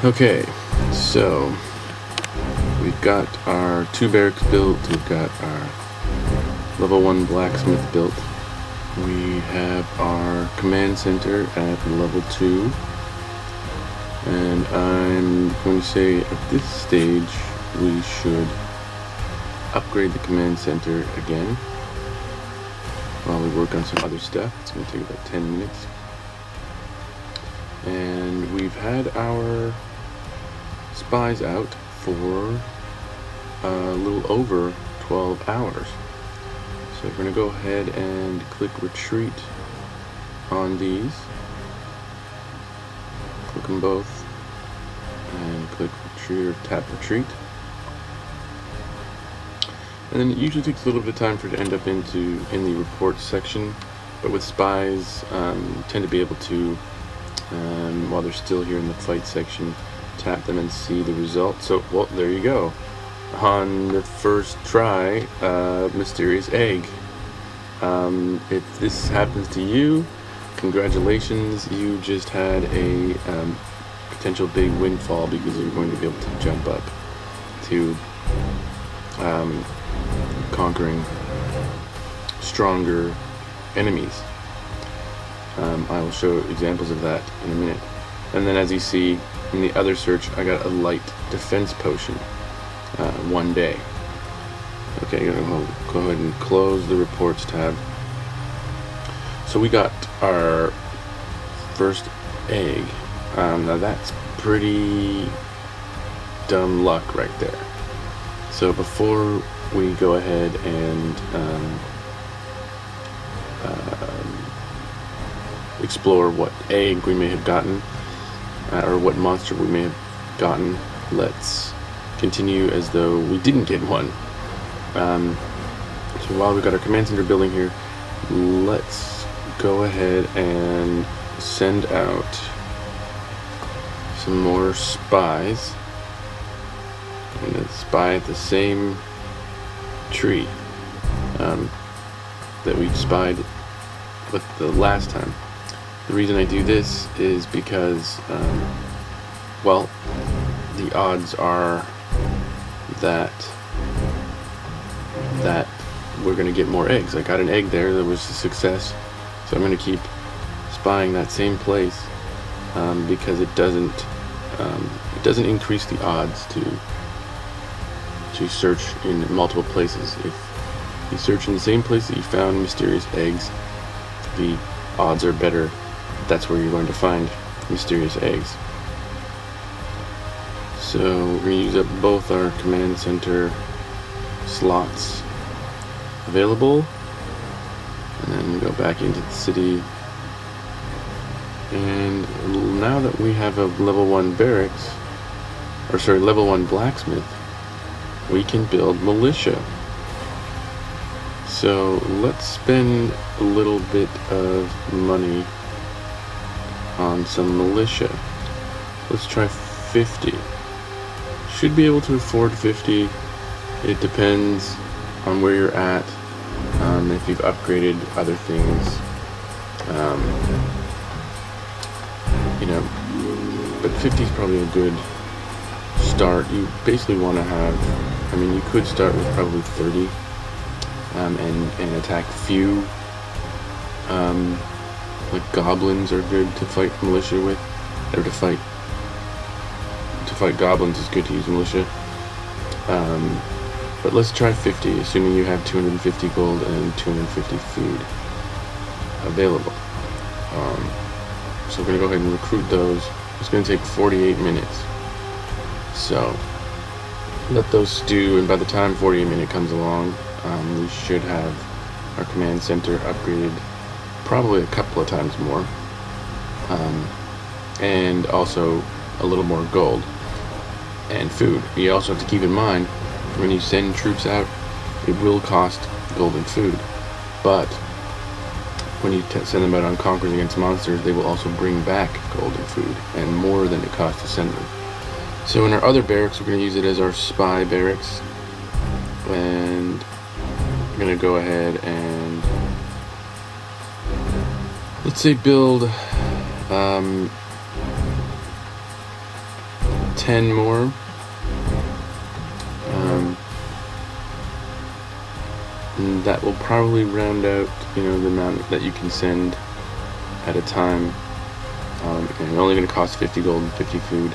Okay, so we've got our 2 barracks built, we've got our level 1 blacksmith built, we have our command center at level 2, and I'm going to say at this stage we should upgrade the command center again while we work on some other stuff. It's going to take about 10 minutes. And we've had our spies out for a little over 12 hours. So we're going to go ahead and click retreat on these. Click them both and click retreat or tap retreat. And then it usually takes a little bit of time for it to end up in the reports section, but with spies, tend to be able to, while they're still here in the fight section, tap them and see the result. So, well, there you go. On the first try, mysterious egg. If this happens to you, congratulations, you just had a potential big windfall because you're going to be able to jump up to conquering stronger enemies. I will show examples of that in a minute. And then as you see in the other search, I got a light defense potion, 1 day. Okay, I'll go ahead and close the reports tab. So we got our first egg. Now that's pretty dumb luck right there. So before we go ahead and explore what egg we may have gotten, or what monster we may have gotten, let's continue as though we didn't get one. So while we've got our command center building here, let's go ahead and send out some more spies. I'm going to spy at the same tree that we spied with the last time. The reason I do this is because, well, the odds are that we're going to get more eggs. I got an egg there that was a success, so I'm going to keep spying that same place because it doesn't increase the odds to search in multiple places. If you search in the same place that you found mysterious eggs, the odds are better. That's where you're going to find mysterious eggs. So we're going to use up both our command center slots available, and then go back into the city. And now that we have a level 1 barracks, or sorry, level 1 blacksmith, we can build militia. So let's spend a little bit of money on some militia. Let's try 50. Should be able to afford 50. It depends on where you're at, if you've upgraded other things, but 50 is probably a good start. You basically want to have, you could start with probably 30 and attack few. Like goblins are good to fight militia with, or to fight goblins is good to use militia. But let's try 50, assuming you have 250 gold and 250 food available. So we're going to go ahead and recruit those. It's going to take 48 minutes. So let those stew, and by the time 48 minute comes along, we should have our command center upgraded probably a couple of times more, and also a little more gold and food. You also have to keep in mind, when you send troops out, it will cost gold and food, but when you send them out on conquers against monsters, they will also bring back gold and food, and more than it costs to send them. So in our other barracks, we're going to use it as our spy barracks, and we're going to go ahead and, let's say, build 10 more. And that will probably round out, the amount that you can send at a time. And only going to cost 50 gold and 50 food.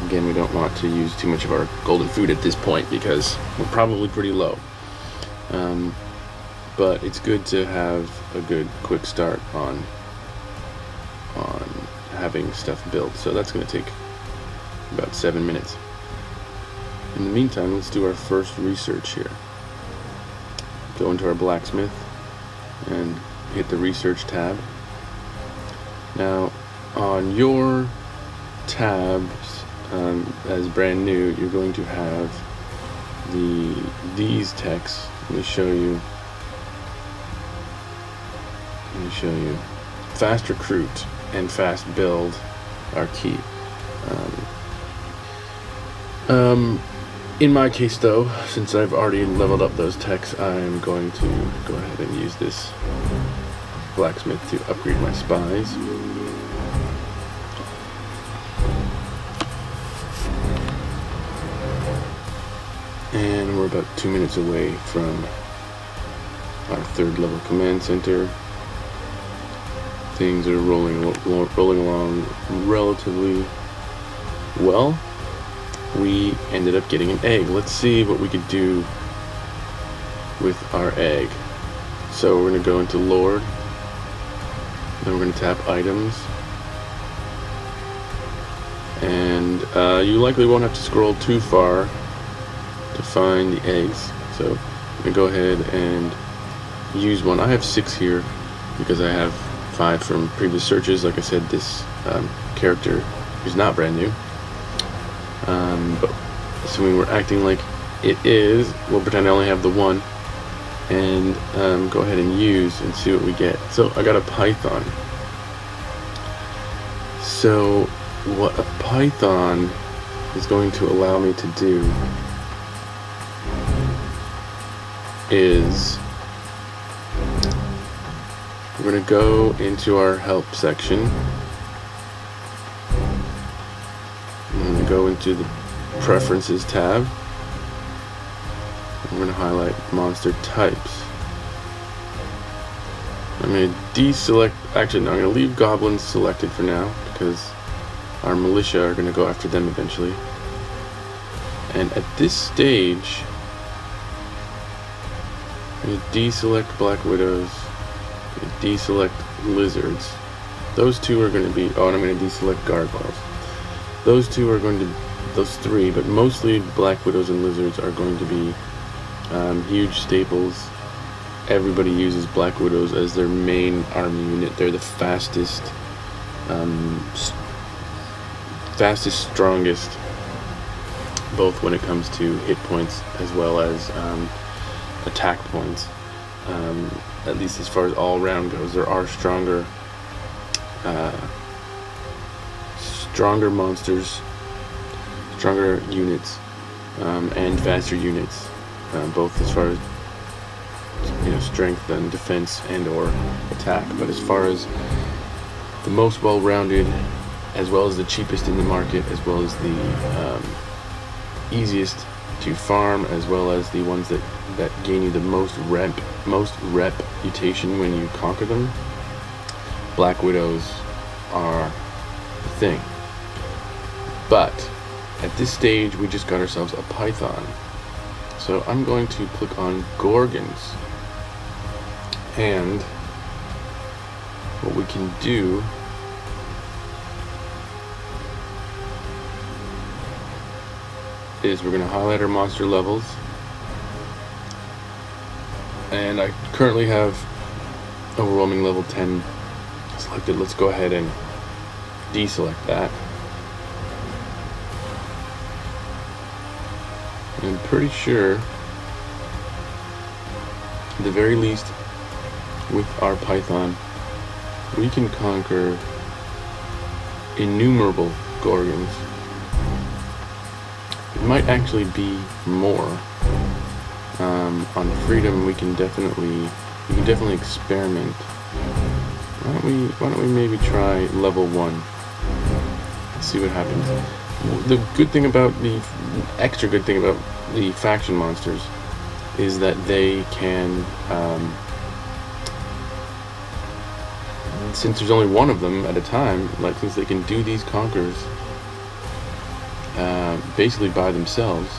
Again, we don't want to use too much of our golden food at this point because we're probably pretty low. But it's good to have a good quick start on having stuff built. So that's going to take about 7 minutes. In the meantime, let's do our first research here. Go into our blacksmith and hit the research tab. Now, on your tabs, as brand new, you're going to have these texts. Let me show you. Fast recruit and fast build are key. In my case, though, since I've already leveled up those techs, I'm going to go ahead and use this blacksmith to upgrade my spies. And we're about 2 minutes away from our 3rd level command center. Things are rolling along relatively well. We ended up getting an egg. Let's see what we could do with our egg. So we're going to go into Lord. Then we're going to tap Items. And you likely won't have to scroll too far to find the eggs. So I'm going to go ahead and use one. I have 6 here because I have 5 from previous searches. Like I said, this character is not brand new. But assuming we're acting like it is, we'll pretend I only have the 1 and go ahead and use and see what we get. So I got a python. So what a python is going to allow me to do is we're going to go into our help section. I'm going to go into the preferences tab. I'm going to highlight monster types. I'm going to deselect, actually no, I'm going to leave goblins selected for now because our militia are going to go after them eventually. And at this stage, I'm going to deselect black widows, deselect lizards. Those 2 are going to be, and I'm going to deselect gargoyles. Those 2 are going to, those 3, but mostly black widows and lizards are going to be huge staples. Everybody uses black widows as their main army unit. They're the fastest, strongest, both when it comes to hit points as well as attack points. At least as far as all round goes, there are stronger monsters, stronger units, and faster units, both as far as strength and defense and or attack. But as far as the most well-rounded, as well as the cheapest in the market, as well as the easiest to farm, as well as the ones that gain you the most reputation when you conquer them, black widows are the thing. But at this stage, we just got ourselves a python. So I'm going to click on Gorgons. And what we can do is we're going to highlight our monster levels. And I currently have overwhelming level 10 selected. Let's go ahead and deselect that. I'm pretty sure, at the very least, with our python, we can conquer innumerable Gorgons. It might actually be more. On freedom, we can definitely experiment. Why don't we maybe try level 1? Let's see what happens. The good thing about the extra good thing about the faction monsters is that they can, since there's only one of them at a time, like since they can do these conquers basically by themselves,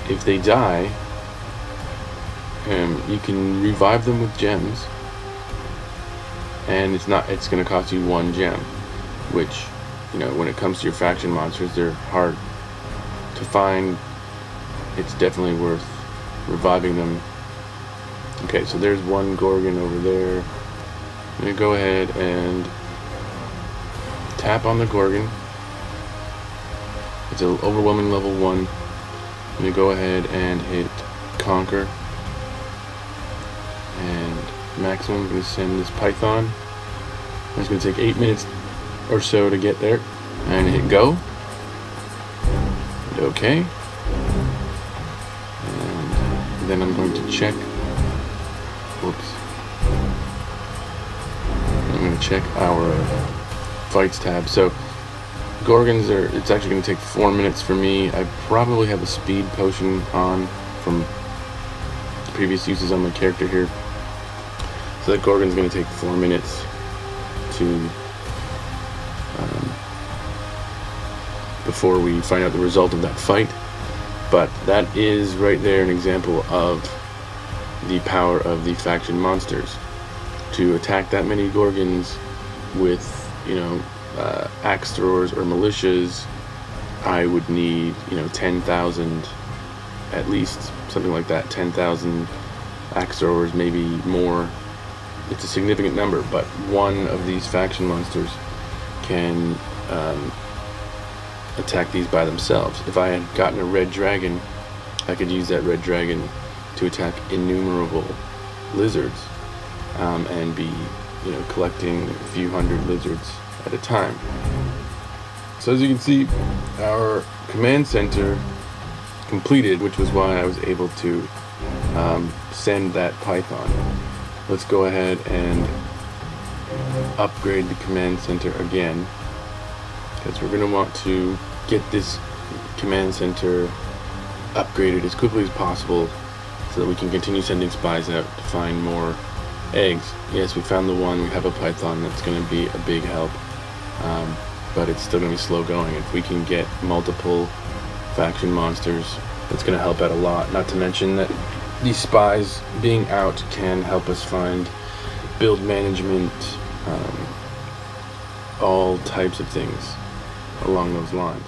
if they die, you can revive them with gems, and it's going to cost you 1 gem, which, you know, when it comes to your faction monsters, they're hard to find. It's definitely worth reviving them. Okay, so there's one Gorgon over there. I'm gonna go ahead and tap on the Gorgon. It's an overwhelming level 1. I'm gonna go ahead and hit conquer, and maximum. I'm gonna send this Python. It's gonna take 8 minutes or so to get there, and hit go. And okay. And then I'm going to check. Whoops. I'm going to check our fights tab. So Gorgons it's actually going to take 4 minutes for me. I probably have a speed potion on from previous uses on my character here. So that Gorgon's going to take 4 minutes to before we find out the result of that fight. But that is right there an example of the power of the faction monsters. To attack that many Gorgons with, you know, axe throwers or militias, I would need, you know, 10,000 at least, something like that. 10,000 axe throwers, maybe more. It's a significant number, but one of these faction monsters can attack these by themselves. If I had gotten a red dragon, I could use that red dragon to attack innumerable lizards, and be, you know, collecting a few hundred lizards at a time. So as you can see, our command center completed, which was why I was able to send that Python. Let's go ahead and upgrade the command center again, because we're going to want to get this command center upgraded as quickly as possible so that we can continue sending spies out to find more eggs. Yes, we found the one. We have a Python. That's going to be a big help, but it's still going to be slow going. If we can get multiple faction monsters, that's going to help out a lot. Not to mention that these spies being out can help us find build management, all types of things along those lines.